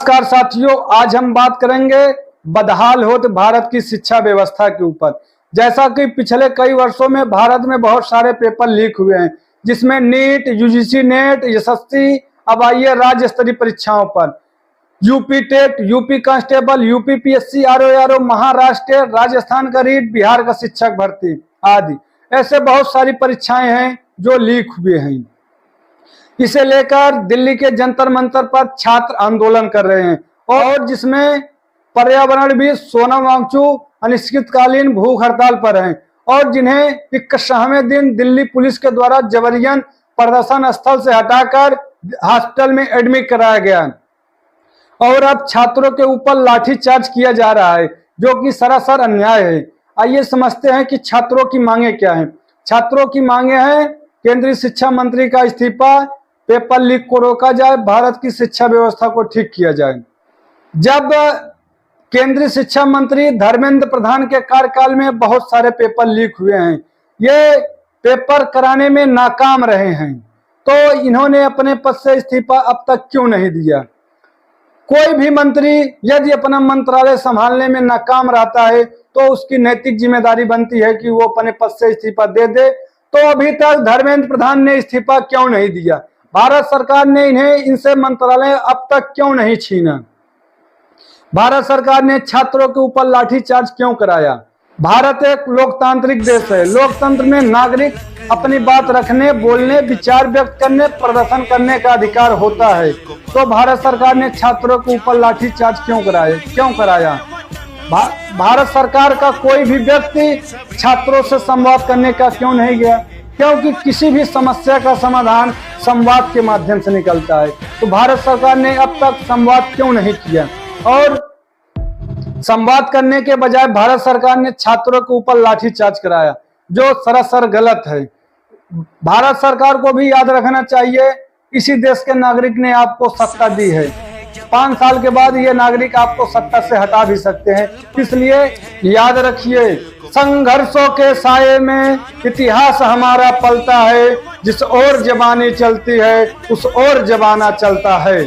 नमस्कार साथियों, आज हम बात करेंगे बदहाल होत भारत की शिक्षा व्यवस्था के ऊपर। जैसा कि पिछले कई वर्षों में भारत में बहुत सारे पेपर लीक हुए हैं, जिसमें नीट, यूजीसी नेट, एसएससी, अब आइए राज्य स्तरीय परीक्षाओं पर UP TET, UP constable, UP PSC, RO, Maharashtra, Rajasthan का रीट, बिहार का शिक्षक भर्ती आदि ऐसे बहुत सारी परीक्षाएं हैं जो लीक हुए हैं। इसे लेकर दिल्ली के जंतर मंतर पर छात्र आंदोलन कर रहे हैं और जिसमें पर्यावरणविद सोनम वांगचुक अनिश्चितकालीन भूख हड़ताल पर हैं और जिन्हें 61वें दिन दिल्ली पुलिस के द्वारा जबरियन प्रदर्शन स्थल से हटाकर हॉस्पिटल में एडमिट कराया गया और अब छात्रों के ऊपर लाठीचार्ज किया जा रहा है, जो कि सरासर अन्याय है। आइए समझते हैं कि छात्रों की मांगे क्या हैं। छात्रों की मांगे हैं केंद्रीय शिक्षा मंत्री का इस्तीफा, पेपर लीक को रोका जाए, भारत की शिक्षा व्यवस्था को ठीक किया जाए। जब केंद्रीय शिक्षा मंत्री धर्मेंद्र प्रधान के कार्यकाल में बहुत सारे पेपर लीक हुए हैं, ये पेपर कराने में नाकाम रहे हैं, तो इन्होंने अपने पद से इस्तीफा अब तक क्यों नहीं दिया? कोई भी मंत्री यदि अपना मंत्रालय संभालने में नाकाम रहता है तो उसकी नैतिक जिम्मेदारी बनती है कि वो अपने पद से इस्तीफा दे दे। तो अभी तक धर्मेंद्र प्रधान ने इस्तीफा क्यों नहीं दिया? भारत सरकार ने इनसे मंत्रालय अब तक क्यों नहीं छीना? भारत सरकार ने छात्रों के ऊपर लाठीचार्ज क्यों कराया? भारत एक लोकतांत्रिक देश है। लोकतंत्र में नागरिक अपनी बात रखने, बोलने, विचार व्यक्त करने, प्रदर्शन करने का अधिकार होता है। तो भारत सरकार ने छात्रों के ऊपर लाठीचार्ज क्यों कराया? भारत सरकार का कोई भी व्यक्ति छात्रों से संवाद करने का क्यों नहीं गया? क्योंकि किसी भी समस्या का समाधान संवाद के माध्यम से निकलता है। तो भारत सरकार ने अब तक संवाद क्यों नहीं किया? और संवाद करने के बजाय भारत सरकार ने छात्रों के ऊपर लाठीचार्ज कराया, जो सरासर गलत है। भारत सरकार को भी याद रखना चाहिए, इसी देश के नागरिक ने आपको सत्ता दी है। 5 साल के बाद ये नागरिक आपको सत्ता से हटा भी सकते हैं। इसलिए याद रखिए, संघर्षों के साये में इतिहास हमारा पलता है। जिस ओर जबानी चलती है उस ओर जमाना चलता है।